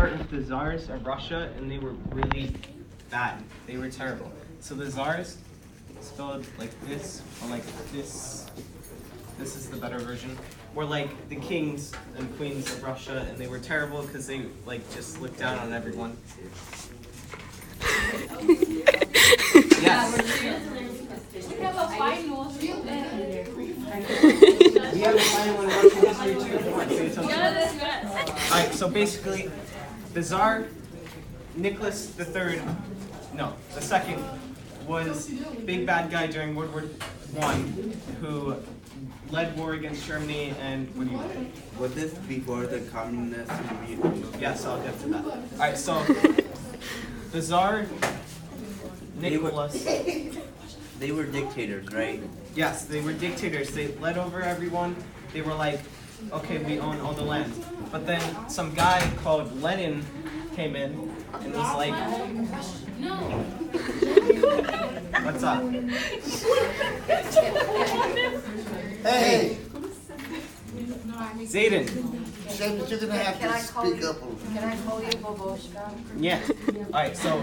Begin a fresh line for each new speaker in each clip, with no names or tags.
part of the Tsars of Russia, and they were really bad. They were terrible. So the Tsars, spelled like this, or like this. This is the better version. Were like the kings and queens of Russia, and they were terrible because they like just looked down on everyone. Yes.
We have a final.
We have a final in Russian history too. Come on, say something. Alright, so basically, the Tsar Nicholas III, no, the second, was big bad guy during World War I, who led war against Germany and what do you think?
Was this before the communist movement?
Yes, I'll get to that. Alright, so the Tsar Nicholas.
They were dictators, right?
Yes, they were dictators. They led over everyone. They were like, okay, we own all the land. But then some guy called Lenin came in and was like, what's up?
Hey,
Zayden.
James, you're gonna have to speak up a little.
Can I call you Babushka?
Yeah. Alright, so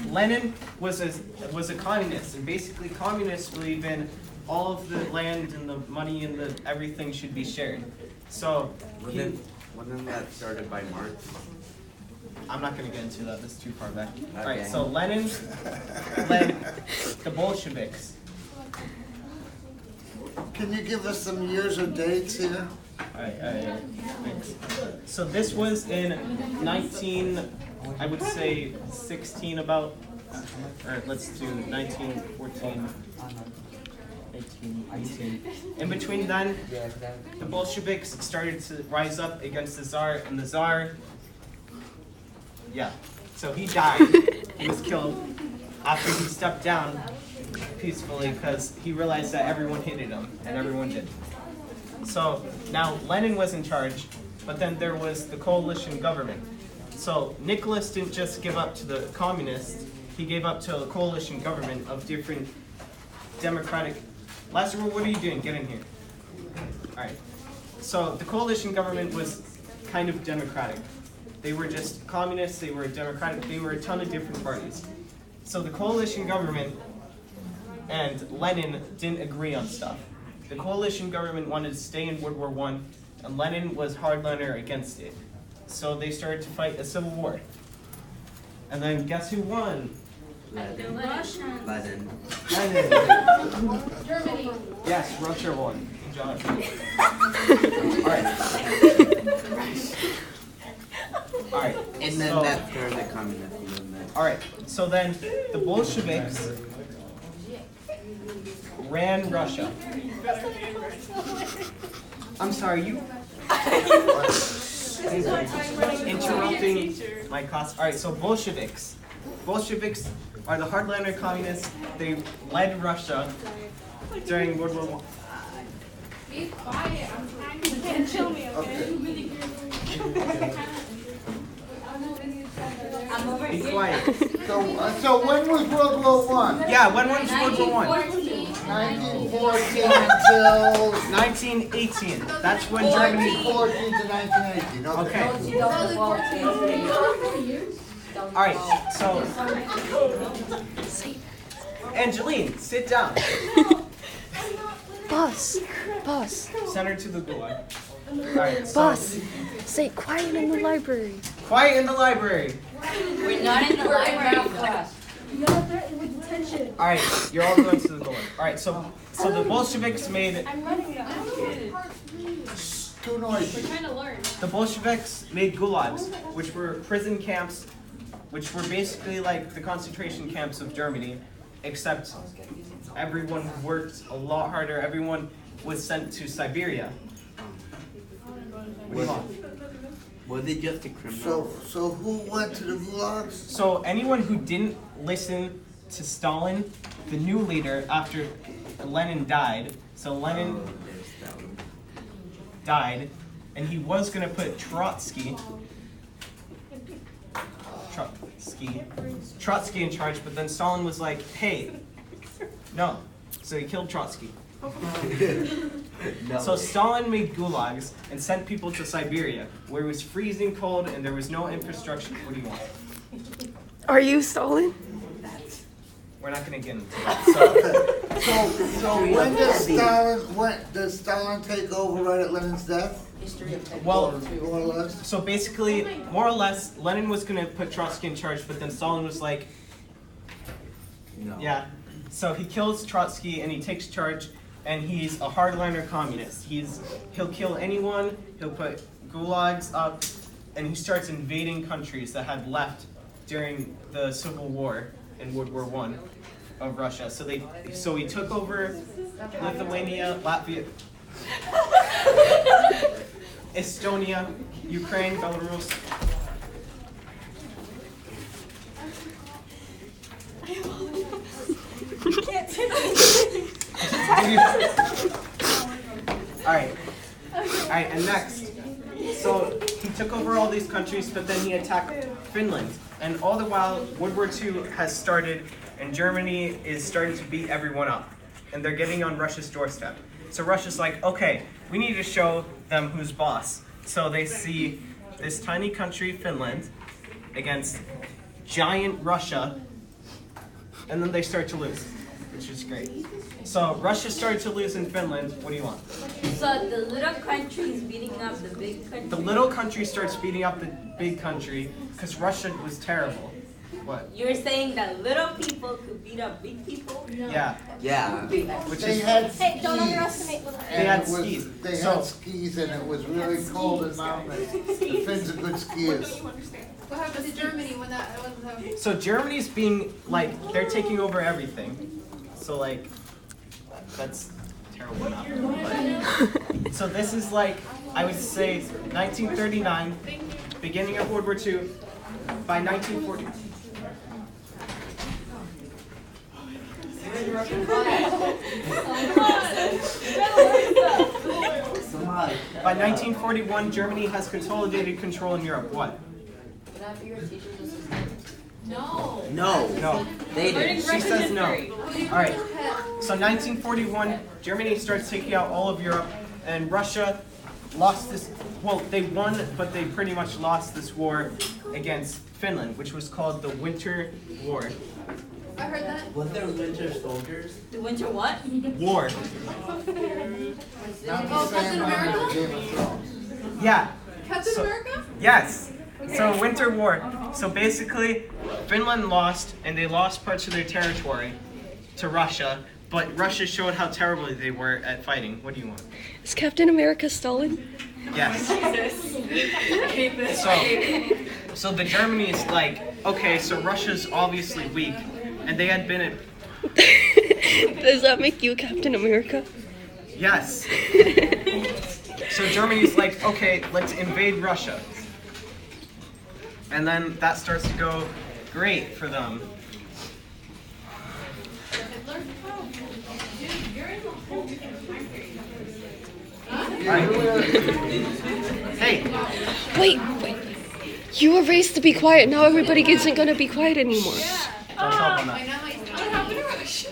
Lenin was a communist, and basically communists believe in all of the land and the money and the everything should be shared. So
Wasn't that started by Marx?
I'm not gonna get into that, that's too far back.
Okay.
Alright, so Lenin led the Bolsheviks.
Can you give us some years or dates here?
Thanks. So this was in I would say 16 about, or let's do 1914, 18. In between then, the Bolsheviks started to rise up against the Tsar, and the Tsar, yeah, so he died. He was killed after he stepped down peacefully because he realized that everyone hated him, and everyone did. So now Lenin was in charge, but then there was the coalition government. So Nicholas didn't just give up to the communists, he gave up to a coalition government of different democratic... Lazaro, what are you doing? Get in here. Alright. So the coalition government was kind of democratic. They were just communists, they were democratic, they were a ton of different parties. So the coalition government and Lenin didn't agree on stuff. The coalition government wanted to stay in World War I, and Lenin was hardliner against it. So they started to fight a civil war. And then guess who won?
Lenin.
Lenin.
Germany.
Yes, Russia won. Good job. Alright.
And then
So-
that started the communist movement.
Alright, so then the Bolsheviks ran Russia. I'm sorry, you interrupting my class. Alright, so Bolsheviks. Bolsheviks are the hardliner communists. They led Russia during World War I.
Be quiet. I'm trying to can't chill me, okay?
I'm over
Be
here.
quiet.
So when was World War I?
Yeah, when was World War I?
1914 until
1918. That's when Germany.
1914 to 1918.
Okay.
Don't you know the ball game?
Alright, so Angeline, sit down.
Boss,
Send her to the gulag. Alright, so
boss, say quiet in the library.
quiet in the library.
We're not in the library class.
Alright, you're all going to the gulag. Alright, so the Bolsheviks made
I'm running it.
Too noisy.
Trying to learn.
the Bolsheviks made gulags, which were prison camps, which were basically like the concentration camps of Germany, except everyone worked a lot harder. Everyone was sent to Siberia. What do you want?
Was it just a criminal?
So who went to the gulags?
So anyone who didn't listen to Stalin, the new leader, after Lenin died, so Lenin
Oh, there's that one.
died, and he was gonna put Trotsky in charge, but then Stalin was like, hey, no. So he killed Trotsky.
No.
So Stalin made gulags and sent people to Siberia, where it was freezing cold and there was no infrastructure. What do you want?
Are you Stalin?
We're not gonna get into that.
So when does Stalin take over right at Lenin's death?
History of
Well,
More or less?
So basically, more or less, Lenin was gonna put Trotsky in charge, but then Stalin was like,
No.
yeah. So he kills Trotsky and he takes charge, and he's a hardliner communist. He'll kill anyone. He'll put gulags up, and he starts invading countries that had left during the Civil War in World War I of Russia. So he took over Lithuania, Latvia, Estonia, Ukraine, Belarus. Alright, and next. So he took over all these countries, but then he attacked Finland. And all the while, World War II has started, and Germany is starting to beat everyone up. And they're getting on Russia's doorstep. So Russia's like, okay, we need to show them who's boss. So they see this tiny country, Finland, against giant Russia, and then they start to lose, which is great. So Russia started to lose in Finland. What do you want?
So the little country is beating up the big country.
The little country starts beating up the big country because Russia was terrible. What?
You're saying that little people could beat up big people?
Yeah,
Yeah.
which
They
is
had
Hey, don't
skis.
underestimate little
They had
And it was-
skis.
They
So-
had skis and it was really cold and mountainous. The Finns are good skiers.
What happened to Germany when that wasn't happening?
so Germany's being like they're taking over everything. So like that's terrible enough. But, so this is like I would say 1939, beginning of World War II. By 1940.
Somebody.
By 1941, Germany has consolidated control in Europe. What?
Would that be your teacher's assistant?
No.
No.
No.
They did.
She says no. All right. So 1941, Germany starts taking out all of Europe, and Russia lost this. Well, they won, but they pretty much lost this war against Finland, which was called the Winter War.
I heard that.
Was there winter soldiers?
The winter what?
War.
Not the
Oh, Captain
same one as
America?
Game of Thrones.
Yeah.
Captain
So-
America?
Yes. So Winter War. So basically, Finland lost, and they lost parts of their territory to Russia. But Russia showed how terrible they were at fighting. What do you want?
Is Captain America Stalin?
Yes. So the Germany is like, okay, so Russia's obviously weak, and they had been at,
Does that make you Captain America?
yes. So Germany's like, okay, let's invade Russia. And then that starts to go great for them. Hey,
Wait. You were raised to be quiet. Now everybody isn't gonna be quiet anymore.
don't talk on
I
that.
know my what happened to Russia?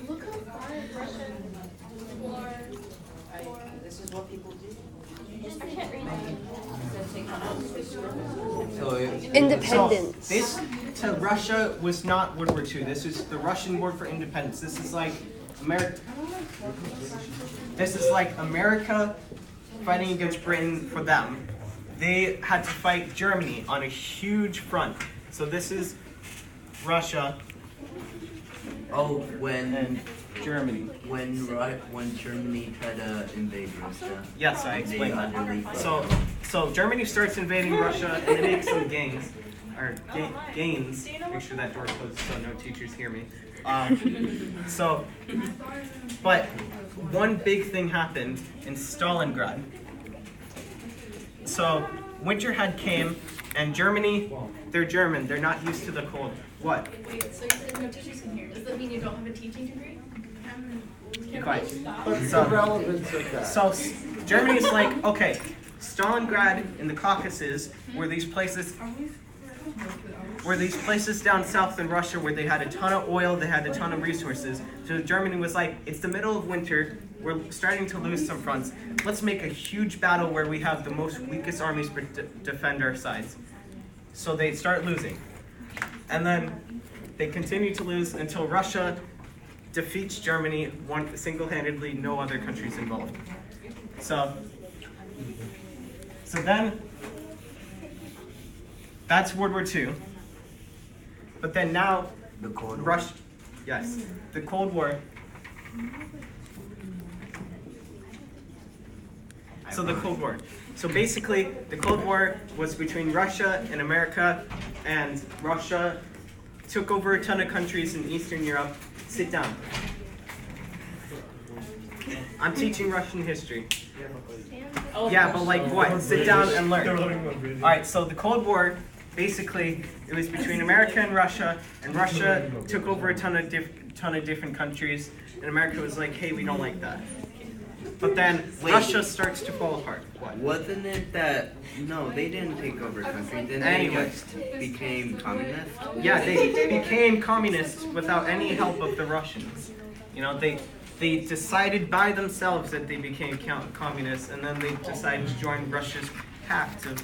Look how far Russian war.
This is what people do.
So
Independence.
So this to Russia was not World War II. This is the Russian War for Independence. This is like America. This is like America fighting against Britain for them. They had to fight Germany on a huge front. So this is Russia
oh, when
and Germany.
when Germany tried to invade Russia.
Yes, I
They
explained
had
that.
to leave.
So Germany starts invading Russia and they make some gains. Gains. Make sure that door closes so no teachers hear me. But one big thing happened in Stalingrad. So winter had came, and Germany, they're German. They're not used to the cold. What?
Wait, so you said no teachers in here. Does that mean you don't have a teaching degree?
Be quiet.
What's
So-
the relevance of that?
So Germany's like, okay, Stalingrad in the Caucasus were these places. were these places down south in Russia where they had a ton of oil, they had a ton of resources. So Germany was like, it's the middle of winter, we're starting to lose some fronts. Let's make a huge battle where we have the most weakest armies to defend our sides. So they start losing. And then they continue to lose until Russia defeats Germany single-handedly, no other countries involved. So then, that's World War II. But then now,
The Cold War.
Russia, yes, the Cold War. So the Cold War. So basically, the Cold War was between Russia and America, and Russia took over a ton of countries in Eastern Europe. Sit down. I'm teaching Russian history. Yeah, but like what? Sit down and learn. All right, so the Cold War, basically, it was between America and Russia took over a ton of different countries, and America was like, hey, we don't like that. But then Russia starts to fall apart. What?
Wasn't it that, no, they didn't take over countries, then they
Anyway.
just became communist?
Yeah, they became communists without any help of the Russians. You know, they decided by themselves that they became communists, and then they decided to join Russia's pact of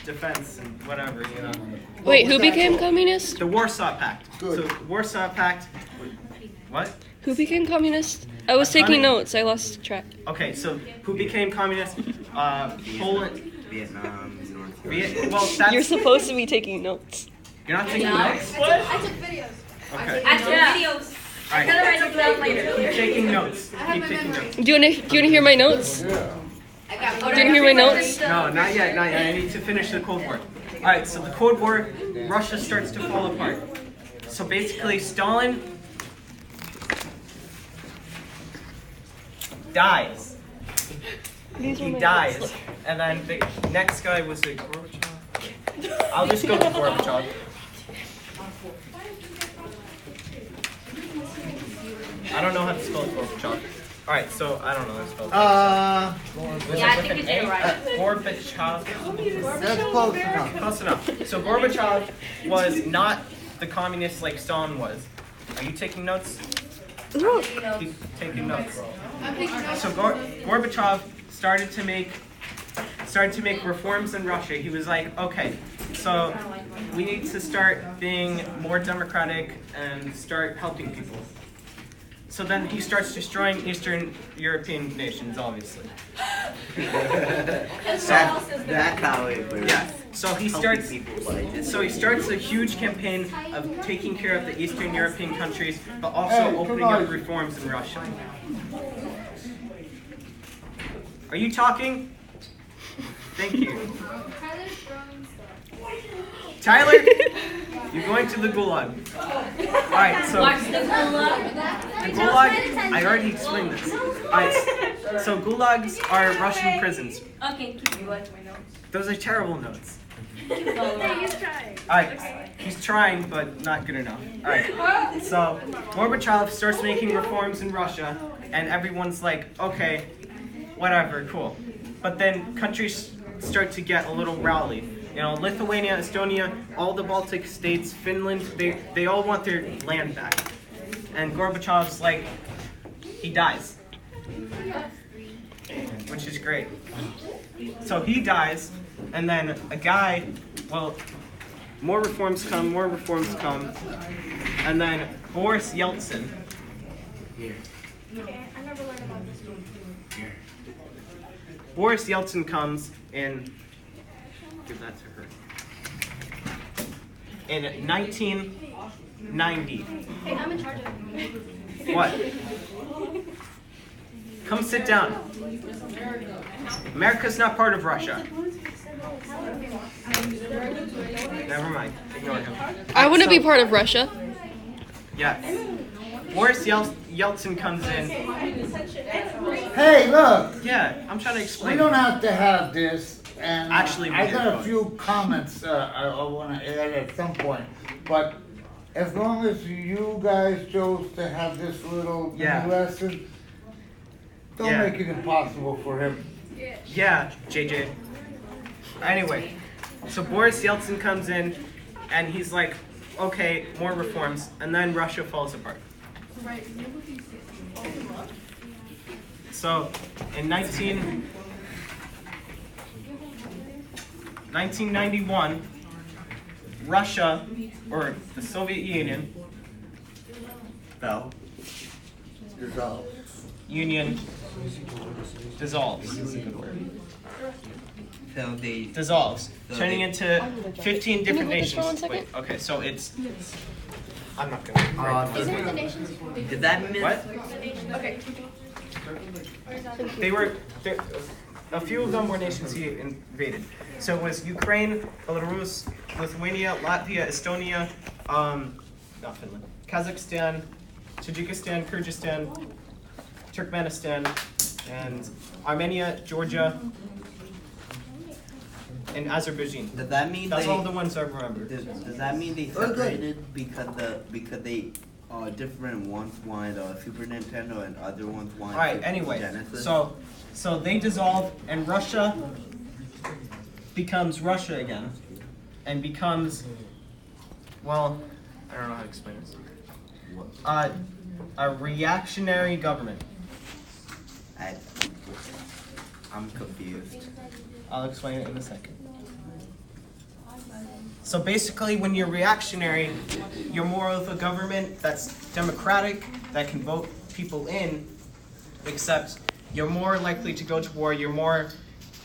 defense and whatever, you know.
Wait, who became communist?
The Warsaw Pact.
Good.
So Warsaw Pact. What?
Who became communist? I was taking notes. I lost track.
Okay, so who became communist? Poland.
Vietnam, North
Well, that's
You're supposed to be taking notes.
you're not taking
Yeah.
notes.
I took videos.
Okay.
I took videos.
All
I'm gonna
right.
write them down later.
Keep taking notes.
I have
Keep
my
taking
memory.
notes.
Do you wanna hear my notes?
I got
Do you wanna hear my notes?
No, not yet, not yet. I need to finish the Cold War. All right, so the Cold War, Russia starts to fall apart. So basically, Stalin dies.
These were
He
my
dies,
notes.
and then the next guy was a Gorbachev. I'll just go with Gorbachev. I don't know how to spell Gorbachev. All right, so I don't know how to spell. Was
Yeah, I
it
think
with
you did it
an
right.
A? Gorbachev.
That's close enough.
Close enough. So Gorbachev was not the communist like Stalin was. Are you taking notes?
Look.
Keep taking notes.
I'm taking notes.
So Gorbachev started to make reforms in Russia. He was like, okay, so we need to start being more democratic and start helping people. So then he starts destroying Eastern European nations, obviously.
That's how it works.
Yeah. So he
Helping
starts.
people by just
So he starts a huge campaign of taking care of the Eastern European countries, but also
Hey, come
opening
on.
up reforms in Russia. Are you talking? Thank you.
Tyler's throwing stuff.
Tyler, you're going to the Gulag. Alright, so
Watch the Gulag.
the Gulag, I already explained this. Alright, so Gulags are Russian prisons.
Okay, keep going.
Those are terrible notes.
Keep going.
Hey, he's trying.
Alright, he's trying, but not good enough. Alright, so Gorbachev starts making reforms in Russia, and everyone's like, okay, whatever, cool. But then countries start to get a little rowdy. You know, Lithuania, Estonia, all the Baltic states, Finland, they all want their land back. And Gorbachev's like, he dies. Which is great. So he dies, and then a guy, well, more reforms come, and then Boris Yeltsin.
here.
I never learned about this one.
Boris Yeltsin comes in, give that to her, in 1990.
Hey, I'm in charge of it.
What? Come sit down. America's not part of Russia. Never mind. Ignore him.
I want to be part of Russia.
Yes. Boris Yeltsin comes in.
Hey, look,
Yeah, I'm trying to
we
explain.
don't have to have this, and
Actually, we
I
do,
got a
but-
few comments I want to add at some point. But as long as you guys chose to have this little
Yeah.
lesson, don't
Yeah.
make it impossible for him.
Yeah, JJ. Anyway, so Boris Yeltsin comes in, and he's like, okay, more reforms, and then Russia falls apart. So in 1991, Russia, or the Soviet Union,
Fell. Dissolved.
dissolves. This is a good word.
Fell. They.
Dissolves,
So
turning
they-
into 15 different
hold this for
nations.
1 second?
Wait, okay, so it's. I'm not gonna.
Is there the nations?
Did that miss?
What?
Okay.
They were there, a few of them were nations he invaded. So it was Ukraine, Belarus, Lithuania, Latvia, Estonia, not Finland, Kazakhstan, Tajikistan, Kyrgyzstan, Turkmenistan, and Armenia, Georgia, and Azerbaijan.
Does that mean
That's
they?
all the ones I remember.
Does that mean they separated because they different ones wanted Super Nintendo and other ones wanted
All right. Anyway,
Genesis?
so they dissolve, and Russia becomes Russia again, and becomes, well, I don't know how to explain this. A reactionary government.
I'm confused.
I'll explain it in a second. So basically, when you're reactionary, you're more of a government that's democratic, that can vote people in, except you're more likely to go to war, you're more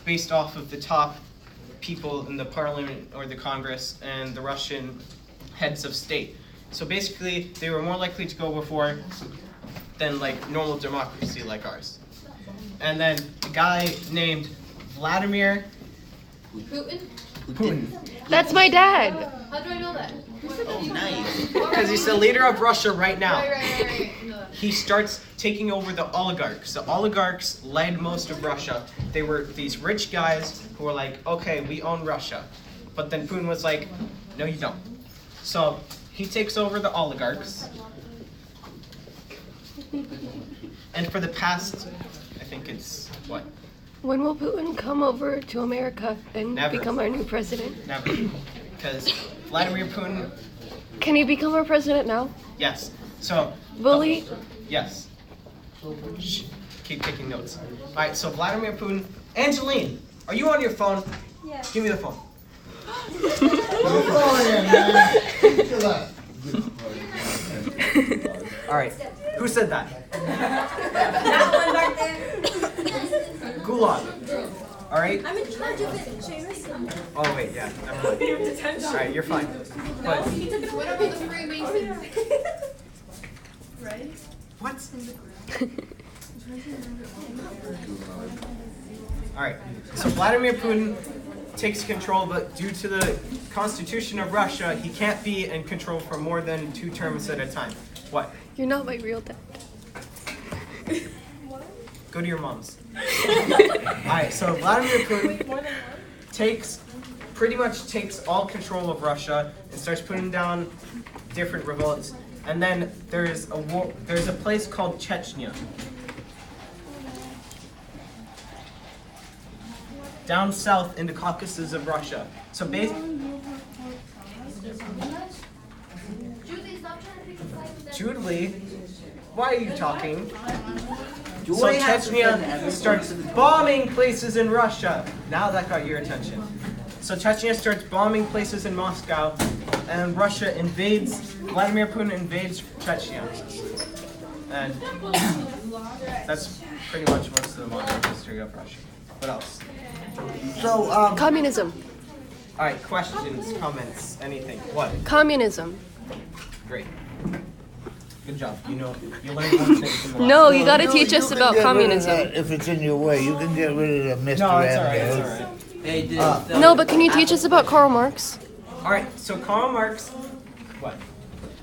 based off of the top people in the parliament or the Congress and the Russian heads of state. So basically, they were more likely to go before than like normal democracy like ours. And then a guy named Vladimir Putin.
That's my dad.
How do I know that?
Oh, nice.
Because he's the leader of Russia right now.
Right.
He starts taking over the oligarchs. The oligarchs led most of Russia. They were these rich guys who were like, okay, we own Russia. But then Putin was like, no, you don't. So he takes over the oligarchs. And for the past, I think it's, what?
When will Putin come over to America and
Never.
become our new president?
Never. Because Vladimir Putin,
Can he become our president now?
yes. So,
Will he?
yes. Shh. Keep taking notes. All right, so Vladimir Putin. Angeline, are you on your phone?
Yeah.
Give me the phone.
Don't go in, man. Chill out.
All right. Who said that?
That one back there.
Gulag. All right.
I'm in charge of it, Seamus.
Oh wait, yeah. Never mind. All right, you're fine. But
What about the Freemasons? Right?
what? All right. So Vladimir Putin takes control, but due to the Constitution of Russia, he can't be in control for more than 2 terms at a time. What?
You're not my real dad.
Go to your mom's. Alright, so Vladimir Putin pretty much takes all control of Russia and starts putting down different revolts. And then there's a place called Chechnya. Down south in the Caucasus of Russia. So basically,
Julie, stop trying to pick a fight with that.
Julie, why are you talking? So
Julie has to send
Chechnya
everyone
starts
to the-
bombing places in Russia. Now that got your attention. So Chechnya starts bombing places in Moscow, and Russia invades, Vladimir Putin invades Chechnya. And that's pretty much most of the modern history of Russia. What else?
So,
Communism.
Alright, questions, comments, anything. What?
Communism.
Great. Good job. You learned one thing from the last
No, you gotta
you-
teach
you
us
can
about
get rid of
communism.
that if it's in your way, you can get rid of the Mr.
No, it's alright, it's
Adams.
alright.
Hey, did,
No, but can you teach us about Karl Marx?
Alright, so Karl Marx. What?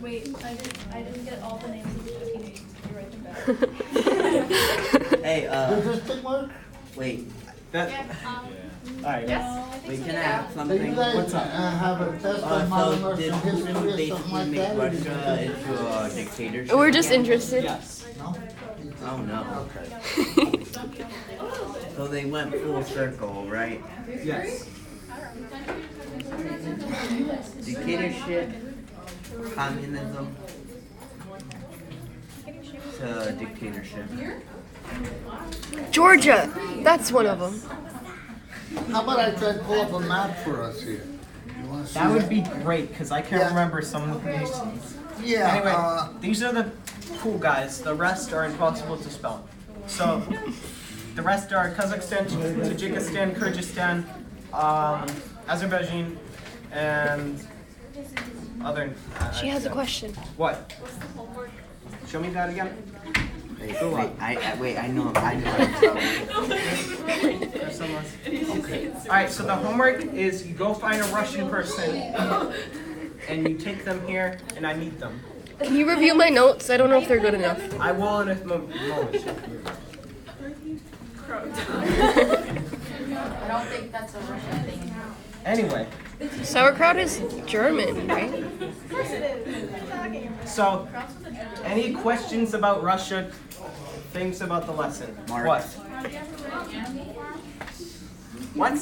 Wait, I didn't get all the names of the 50 names. You write them down.
Hey,
Does this thing work?
wait.
That. Alright.
Yes?
Wait, can I have
Do
something?
you guys have a test on modern
So did
Russian history
Putin
or something
basically
like
make
that? or did you-
Russia into a dictatorship?
We're just interested.
Yes.
No?
Oh no.
Okay.
So they went full circle, right?
Yes.
Dictatorship, communism, to dictatorship.
Georgia. That's one of them.
How about I try to pull up a map for us here? You wanna see
That would be great, because I can't
Yeah.
remember some of the nations.
Yeah,
Anyway, these are the cool guys. The rest are impossible to spell. So, the rest are Kazakhstan, Tajikistan, Kyrgyzstan, Azerbaijan, and other.
She has a question.
What? Show me that again.
Wait, I know.
There's someone. Okay. All right. So the homework is you go find a Russian person, and you take them here, and I meet them.
Can you review my notes? I don't know if they're good enough.
I will in a moment.
I don't think that's a Russian thing.
Anyway,
Sauerkraut is German, right?
so any questions about Russia? Things about the lesson?
Mark.
What? What?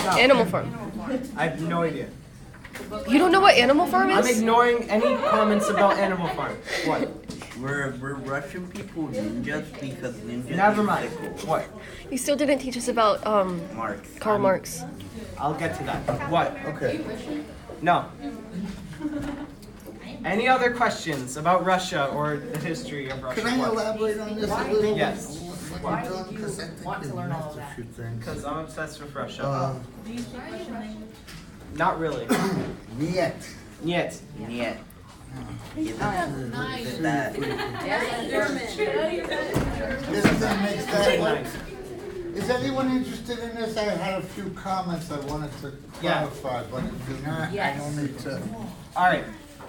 No,
Animal Farm.
I have no idea.
You don't know what Animal Farm
I'm
is?
ignoring any comments about Animal Farm. What?
We're Russian people ninjas because ninjas.
Never
use
mind.
sickles.
What?
You still didn't teach us about
Marx.
Karl Marx.
I'll get to that. What?
Okay.
No. Any other questions about Russia or the history of Russia?
Can I
What?
elaborate on this a little?
Yes.
When you're done? 'Cause I think
want to
they
learn all
missed
of
a
that?
few things.
Because I'm obsessed with Russia.
Do you speak Russian language?
Not really.
Yet.
Yet.
Yeah.
Nice.
That.
This thing makes that work.
Nice.
Is anyone interested in this? I had a few comments I wanted to
Yeah.
clarify, but if you're not, I don't need to.
All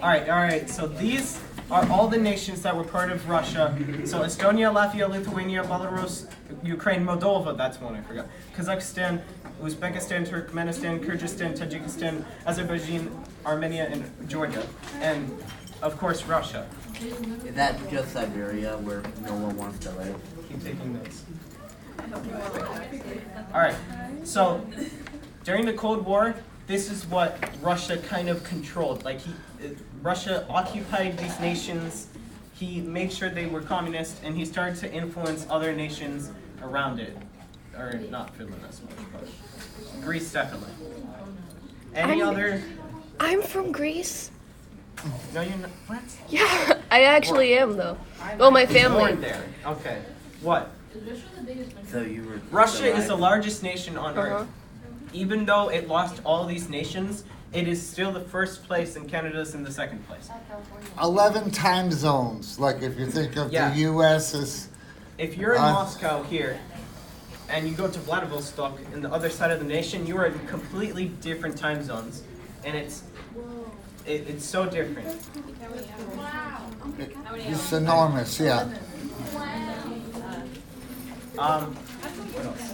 right. So these are all the nations that were part of Russia. So Estonia, Latvia, Lithuania, Belarus, Ukraine, Moldova, that's one I forgot. Kazakhstan, Uzbekistan, Turkmenistan, Kyrgyzstan, Tajikistan, Azerbaijan, Armenia, and Georgia. And of course Russia.
Is that just Siberia where no one wants to live?
Keep taking notes. Alright, so during the Cold War, this is what Russia kind of controlled. Like Russia occupied these nations, he made sure they were communist, and he started to influence other nations around it. Or not Finland as much, but Greece definitely. Any other?
I'm from Greece.
No, you're not. What?
Yeah, I actually am though. Well, my
Born
family.
there. Okay. What?
So you were.
Russia is the
alive.
largest nation on
Uh-huh.
Earth. Even though it lost all these nations, it is still the first place, and Canada's in the second place.
11 time zones. Like if you think of
Yeah.
the U.S. as.
If you're in
Uh,
Moscow here, and you go to Vladivostok in the other side of the nation, you are in completely different time zones, and it's so different.
It's enormous, yeah.
What else?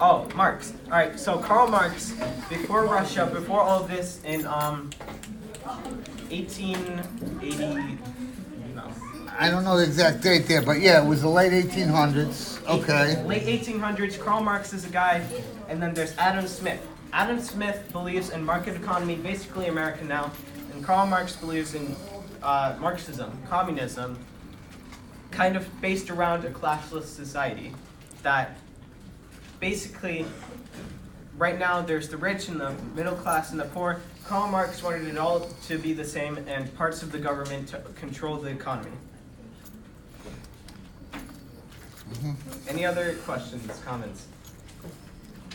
Oh, Marx. All right, so Karl Marx, before Russia, before all of this, in 1880. No.
I don't know the exact date there, but yeah, it was the late 1800s. Okay.
Late 1800s, Karl Marx is a guy, and then there's Adam Smith. Adam Smith believes in market economy, basically American now, and Karl Marx believes in Marxism, communism, kind of based around a classless society that basically, right now there's the rich and the middle class and the poor. Karl Marx wanted it all to be the same and parts of the government to control the economy. Any other questions, comments?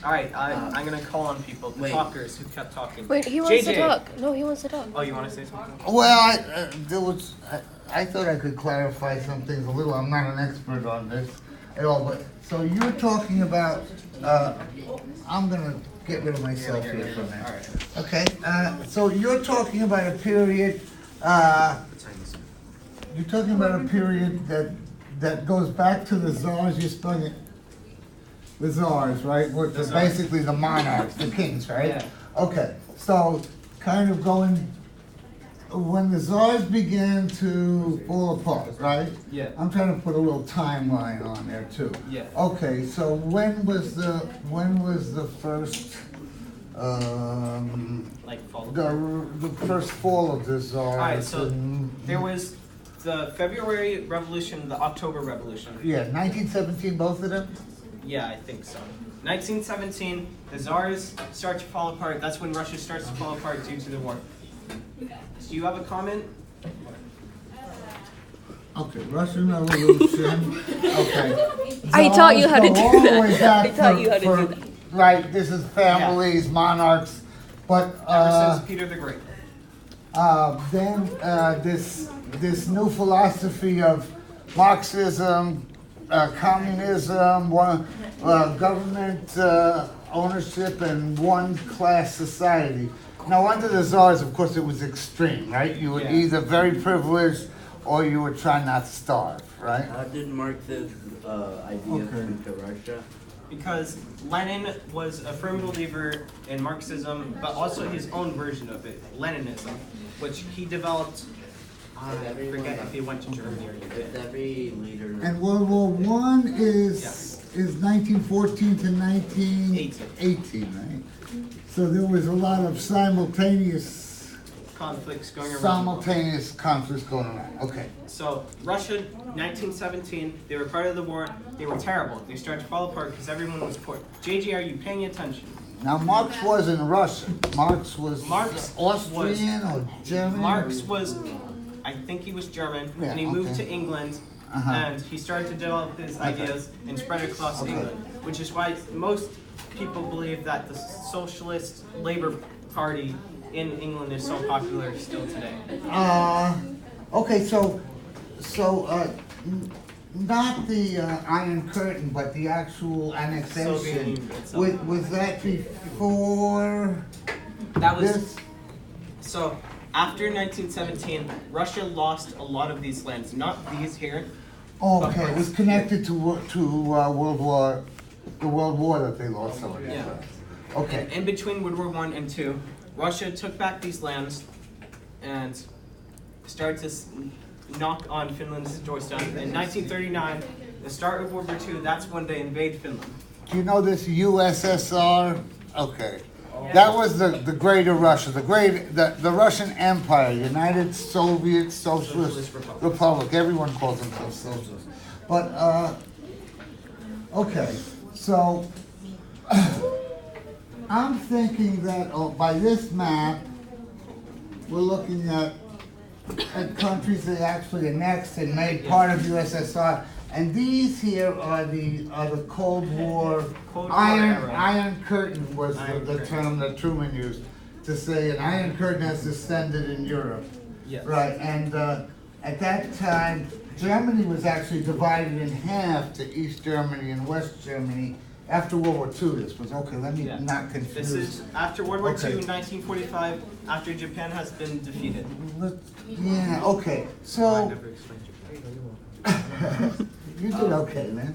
All right, I'm gonna call on people, the
Wait.
talkers who kept talking.
Wait, he wants to
JJ.
talk. No, he wants to talk.
Oh, you want to say something?
Well, there was. I thought I could clarify some things a little. I'm not an expert on this at all, but so you're talking about. I'm gonna get rid of myself here for a minute.
All right.
Okay. So you're talking about a period. You're talking about a period that goes back to the czars. You're spelling it. The czars, right? Which
The
are
czars.
basically the monarchs, the kings, right?
Yeah.
Okay. So kind of going when the czars began to fall apart, right?
Yeah.
I'm trying to put a little timeline on there too.
Yeah.
Okay, so when was the first
Like fall.
the first fall of the czars?
Alright, so
and-
there was the February Revolution, the October Revolution.
Yeah, 1917, both of them?
Yeah, I think so. 1917, the Tsars start to fall apart. That's when Russia starts to fall apart due to the war. Do you have a comment?
Okay, Russian Revolution, okay.
I taught you how to
Czars
do
go all the
that.
way back
I taught you how to do
for-
that.
Right, this is families, monarchs, but,
Ever since Peter the Great.
then this new philosophy of Marxism, communism, government ownership, and one-class society. Now, under the Tsars, of course, it was extreme, right? You were
Yeah.
either very privileged or you were trying not to starve, right?
How did Marx's ideas come to Russia?
Because Lenin was a firm believer in Marxism, but also his own version of it, Leninism, which he developed. I forget if he went to Germany or
With
Japan.
every leader.
And World War One is 1914 to 1918, right? So there was a lot of simultaneous
Conflicts going around.
conflicts going around. Okay.
So Russia, 1917, they were part of the war. They were terrible. They started to fall apart because everyone was poor. JJ, are you paying attention?
Now Marx wasn't Russian. Marx was
Marx
Austrian or German.
Marx was, I think he was German,
Yeah,
and he moved
okay.
to England,
Uh-huh.
and he started to develop his ideas and spread across England, which is why most people believe that the Socialist Labour Party in England is so popular still today.
Okay, so not the Iron Curtain, but the actual
Soviet
annexation.
Union itself.
Was that before
That was
this?
so. After 1917, Russia lost a lot of these lands. Not these here.
Okay, it was connected to World War, the World War that they lost some of these
Yeah.
lands. Okay.
In between World War I and II, Russia took back these lands and started to knock on Finland's doorstep. In 1939, the start of World War II, that's when they invade Finland.
Do you know this USSR? Okay. That was the greater Russia, the Russian Empire, United Soviet Socialist Republic. Everyone calls themselves socialist. But, okay, so I'm thinking that by this map, we're looking at countries that actually annexed and made part of USSR. And these here are the Cold War,
Cold War era.
Iron Curtain was
Iron
the
Curtain.
term that Truman used to say an Iron Curtain has descended in Europe.
Yes.
Right, and at that time, Germany was actually divided in half to East Germany and West Germany. After World War II, this was, okay, let me
Yeah.
not confuse.
This is after World War
Okay.
II, 1945, after Japan has been defeated.
Yeah, okay,
I
so,
never explained Japan.
you did okay, man.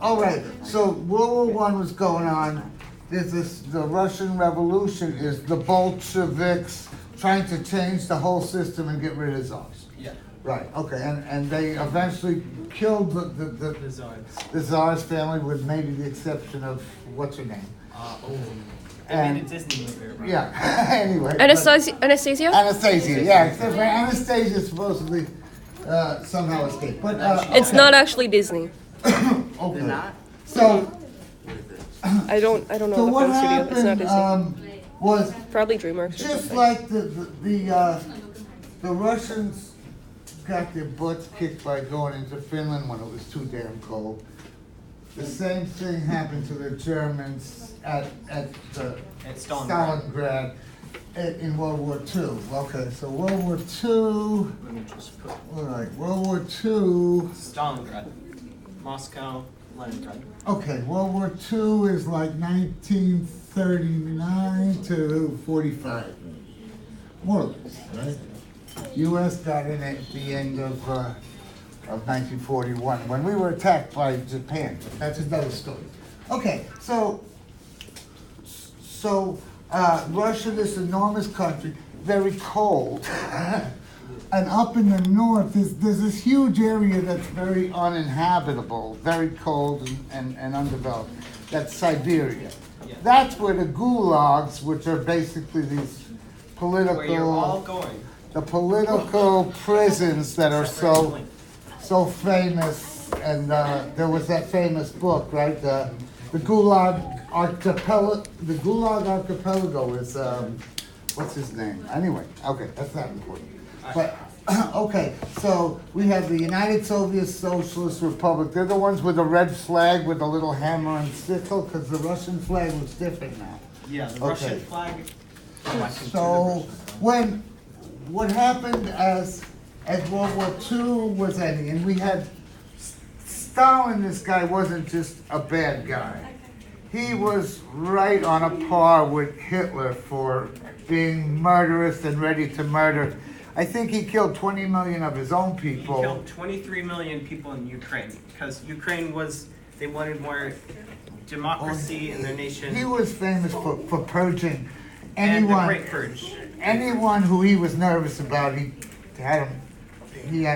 All right, so World War I was going on. There's this, the Russian Revolution is the Bolsheviks trying to change the whole system and get rid of czars.
Yeah.
Right, okay, and they eventually killed
The Tsars.
the czar's family with maybe the exception of, what's her name?
They made a Disney movie. Right?
Yeah, anyway. but-
Anastasia?
Anastasia, yeah, except for Anastasia supposedly somehow escaped, but,
It's
okay.
not actually Disney.
Okay.
Not?
So,
I don't know
so
the
what
film studio. It's not
happened,
Disney.
was
Probably DreamWorks or
just
something.
like the Russians got their butts kicked by going into Finland when it was too damn cold. The same thing happened to the Germans at Stalingrad in World War II. Okay, so World War II,
Let me just put
all right, World War II.
Stalingrad, Moscow, Leningrad.
Okay, World War II is like 1939 to 45, more or less, right? U.S. got in at the end of 1941 when we were attacked by Japan. That's another story. Okay, so Russia, this enormous country, very cold. And up in the north, there's this huge area that's very uninhabitable, very cold and undeveloped. That's Siberia. That's where the gulags, which are basically these
Where you're all
political,
going.
the political prisons that are so famous. And there was that famous book, right? The Gulag Archipelago. The Gulag Archipelago is what's his name? Anyway, okay, that's not important. But okay, so we have the United Soviet Socialist Republic. They're the ones with the red flag with a little hammer and sickle, because the Russian flag looks different now.
Yeah, the
Okay.
Russian flag. Oh, I consider
So
Russian.
what happened as World War II was ending, and we had Stalin. This guy wasn't just a bad guy. He was right on a par with Hitler for being murderous and ready to murder. I think he killed 20 million of his own
He
people.
killed 23 million people in Ukraine because Ukraine they wanted more democracy in their nation.
He was famous for purging
and the
anyone,
Great Purge,
anyone who he was nervous about. He had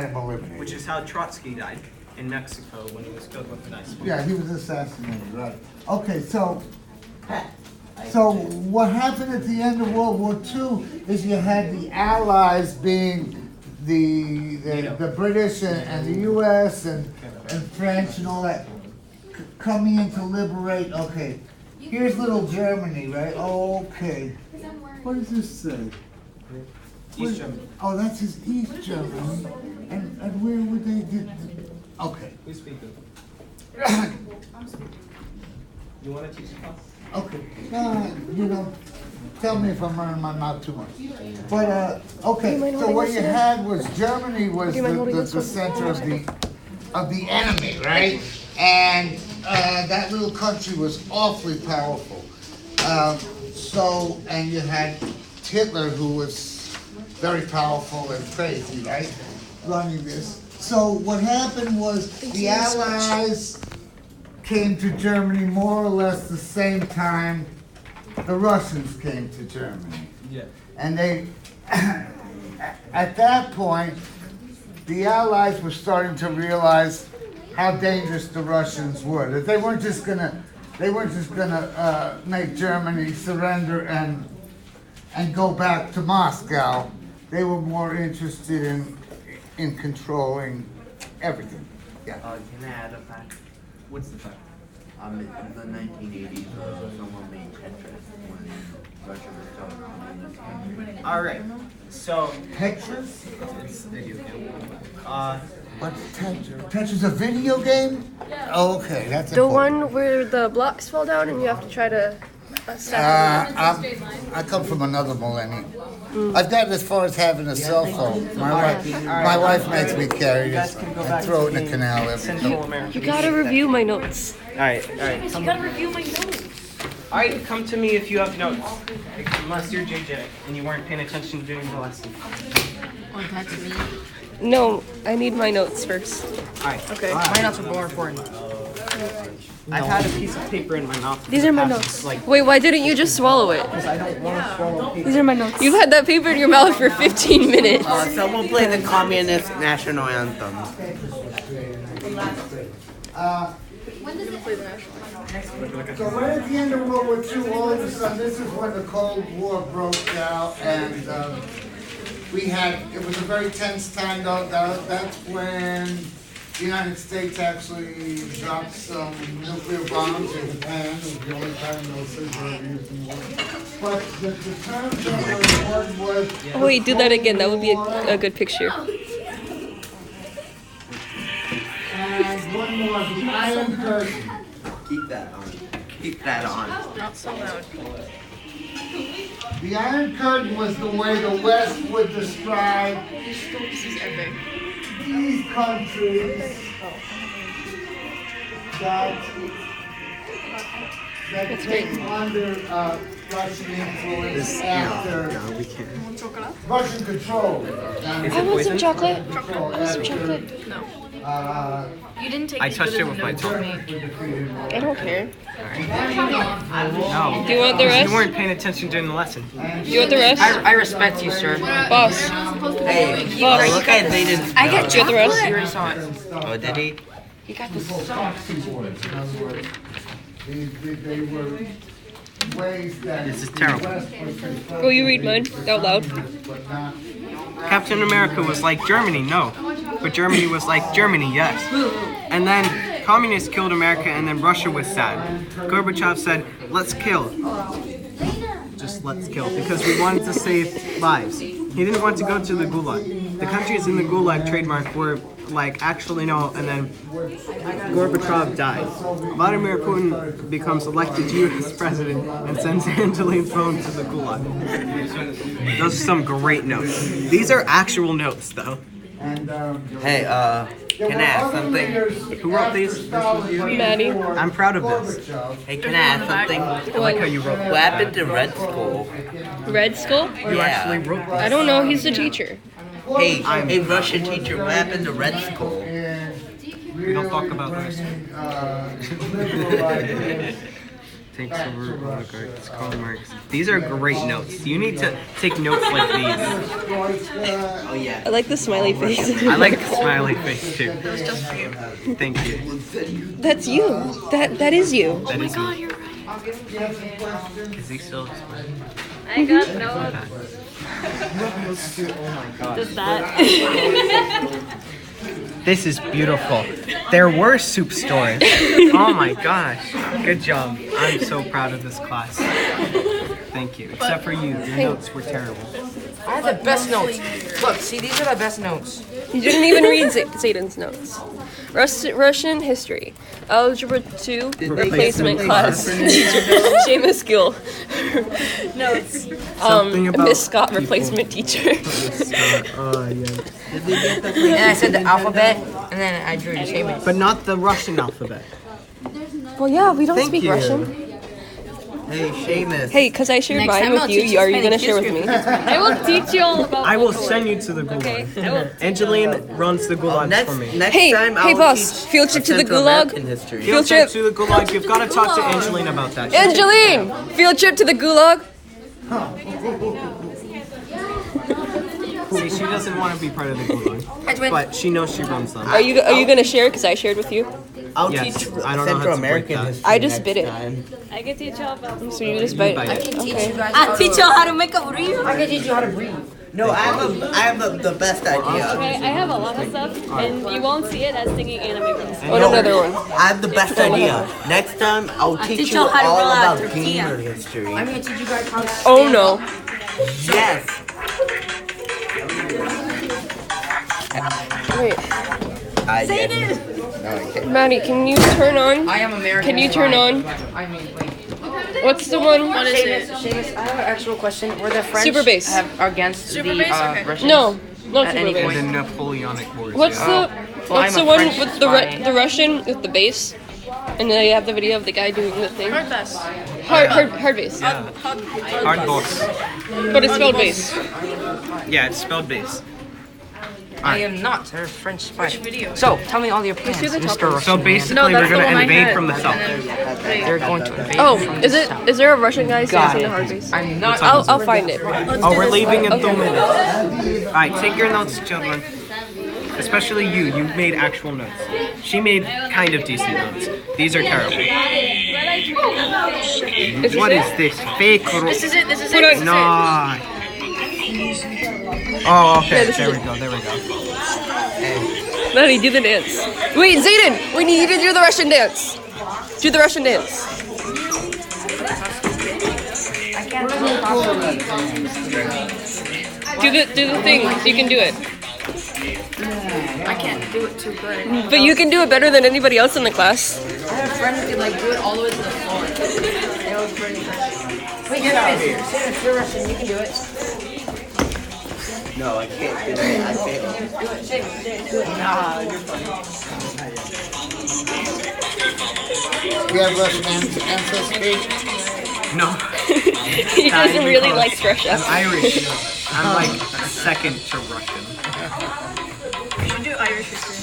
him eliminated.
which is how Trotsky died in Mexico when he was killed with an ice bomb.
Yeah, he was assassinated, right. Okay, so what happened at the end of World War II is you had the Allies being the British and the US and French and all that coming in to liberate. Okay, here's little Germany, right? Okay. What does this say?
East Germany.
Oh, that's his East Germany. And where would they get? Okay.
We speak of. You want to teach a class?
Okay. Tell me if I'm running my mouth too much. But okay.
Do you mind
So
holding
what
this
you
here?
had was Germany was
Do you mind holding
the
this one?
center of the enemy, right? And that little country was awfully powerful. And you had Hitler, who was very powerful and crazy, right? Running this. So what happened was the Allies came to Germany more or less the same time the Russians came to Germany.
Yeah.
And they, at that point, the Allies were starting to realize how dangerous the Russians were. That they weren't just gonna make Germany surrender and go back to Moscow. They were more interested in controlling everything. Yeah.
Can I add a fact?
What's the fact?
In the 1980s, someone made Tetris when Russia was still in this country.
All right. So
Tetris?
it's a video game.
What's Tetris? Tetris a video game? Oh, okay, that's
The
important.
one where the blocks fall down and you have to try to stack
I come from another millennium. I've gotten as far as having a cell phone. My wife makes me carry
You guys
this
can go
and
back
throw
to
it in the canal every
Central
time.
American.
You gotta review my notes.
All right.
You gotta review my notes.
All right, come to me if you have notes. Unless you're JJ and you weren't paying attention during the lesson.
No, I need my notes first.
All right.
Okay.
My notes are more important.
I've had a piece of paper in my mouth.
These are my notes. Wait, why didn't you just swallow it?
I don't want to swallow paper.
These are my notes.
You've had that paper in your mouth for 15 minutes.
Someone play the communist national anthem.
So right at the end of World War II, all of a sudden, this is when the Cold War broke out, and it was a very tense time. That's when the United States actually dropped some nuclear bombs in Japan. It was the only time those things were ever used in war. But the terms that were important was...
Oh, wait, do that again. That would be a good picture.
And one more, the Iron Curtain.
Keep that on. Keep that on.
Not so loud.
The Iron Curtain was the way the West would describe these countries that came under Russian influence after
we can't.
Russian control.
I want some chocolate.
Control
I want some
after,
chocolate.
You didn't take
I
as
touched
good
it
as
with
a
my
note
tongue.
from me.
I don't care.
No.
Do you want the rest?
You weren't paying attention during the lesson.
Do you want the rest?
I respect you, sir.
Boss.
Hey,
Boss.
look at Zayden's.
I got
Do you want the rest?
You already saw it.
Oh, did he?
You got this.
They were ways that.
This is terrible.
Will you read mine out loud?
But not.
Captain America was like Germany, no. But Germany was like Germany, yes. And then communists killed America and then Russia was sad. Gorbachev said, let's kill. Just let's kill. Because we wanted to save lives. He didn't want to go to the Gulag. The countries in the Gulag trademark were like, actually no, and then Gorbachev died. Vladimir Putin becomes elected US president and sends Angeline Phone to the Gulag. Those are some great notes. These are actual notes, though.
Hey, can I ask something?
Who wrote these?
Maddie.
I'm proud of this.
Hey, can I ask something?
I like how you wrote
What happened to Red Skull?
Red Skull?
You actually wrote
I don't know. He's the teacher.
Hey, hey, Russian teacher, what happened to Red Skull?
We don't talk about this. Takes over oligarchs, Karl Marx. These are great notes. You need to take notes like these.
Oh, yeah.
I like the smiley face.
I like the smiley face too. Thank you.
That's you. That is you.
That is me.
You're right.
Is he still smiling?
I got no.
Does that?
This is beautiful. There were soup stores. Oh my gosh. Good job. I'm so proud of this class. Thank you. Except for you. Your notes were terrible.
I have the best notes. Look, see, these are the best notes.
You didn't even read Zayden's notes. Russian history. Algebra 2, replacement class. Seamus Gill. Notes.
Something about
Miss Scott,
people.
replacement teacher.
Oh, yeah.
And I said the alphabet, and then I drew Seamus.
But not the Russian alphabet.
Well, yeah, we don't
Thank
speak
you.
Russian.
Hey, Seamus.
Hey, because I shared
Next
mine
time
with
I'll
you,
teach you
are you going to
Spanish
share with me?
I will teach you all about.
I will send you to the Gulag.
Okay, I will.
Angeline runs the Gulags for me.
Next
Hey,
time
hey,
I'll
boss,
teach
field trip to the
Central
Gulag?
American history.
Field
trip.
trip to the Gulag. You've got to talk to Angeline about that.
Angeline! Field trip to the Gulag?
See, she doesn't want to be part of the Gulag, but she knows she runs them.
Are you going to share? Because I shared with you.
I'll
Yes,
teach
I don't know how
Central
to break
American
that.
history.
I just
next
bit it.
time.
I can teach you all about.
So you just bite.
bite
I
it.
can teach
Okay.
you guys
I'll teach you how to make a reel.
I can teach you how to breathe.
No, I have the best idea.
Okay, I have a lot of stuff, and you won't see it as singing anime girls.
What another one?
I have the best idea. Next time I'll teach
teach
you
you how to
all
roll out
about
tortilla.
gamer history.
I'm gonna teach you guys how to
Oh
stand
no.
up.
Yes.
Wait,
I did. No, I can't.
Maddie, can you turn on?
I am American.
Can you turn on?
I mean, wait.
What's the one?
Seamus, I have an actual question. Were the French
Super bass.
against the Russians?
No, not
At
super
any
bass.
point.
The Napoleonic Wars.
What's
yeah.
the
Well,
what's
I'm
the
a
one
French
with
spy.
the Russian with the bass? And then you have the video of the guy doing the thing. Hard bass. Hard bass.
Yeah. Hard boss.
But it's spelled bass.
Yeah, it's spelled bass.
I am not a French spy. So, tell me all your plans,
see the top
Mr.
one?
Russian
So
man.
basically, we're gonna invade from the south.
They're going to invade
Oh,
from
is
the
it?
south.
Is there a Russian guy
Got
saying
it.
a hard bass?
I'm not.
I'll find it.
Oh, we're leaving in 2
Okay.
minutes. All right, take your notes, children. Especially you. You made actual notes. She made kind of decent notes. These are terrible. What is this? Fake?
This is it.
No. Oh, okay.
this is
There we go. There we go.
Maddie, do the dance. Wait, Zayden, we need you to do the Russian dance. Do the Russian dance. Do the thing. You can do it.
I can't do it too good.
But you can do it better than anybody else in the class.
I have a friend who could like do it all the way to the floor. It was pretty good.
Wait, get out of here. Seamus, you're Russian. You can do it.
No, I can't do it. I can't.
You have Russian ancestry?
No.
He doesn't really like Russia.
I'm Irish. I'm like second to Russian.
We should do Irish history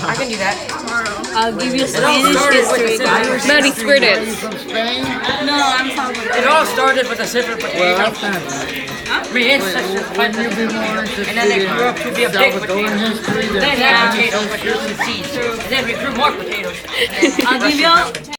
I can do that.
tomorrow.
I'll give you
It all
Spanish
started with
history.
the scissors.
Maddie, square
Are you
dance.
from Spain?
No, I'm talking about
It all started with a silver
Well,
potato.
that's not bad.
My ancestors
Wouldn't you be more interested
and then they grew up to be a big
Salvadoran
potato.
history than
Then that
Spanish
potato
history?
produced seeds. And then we grew more potatoes.
I'll give you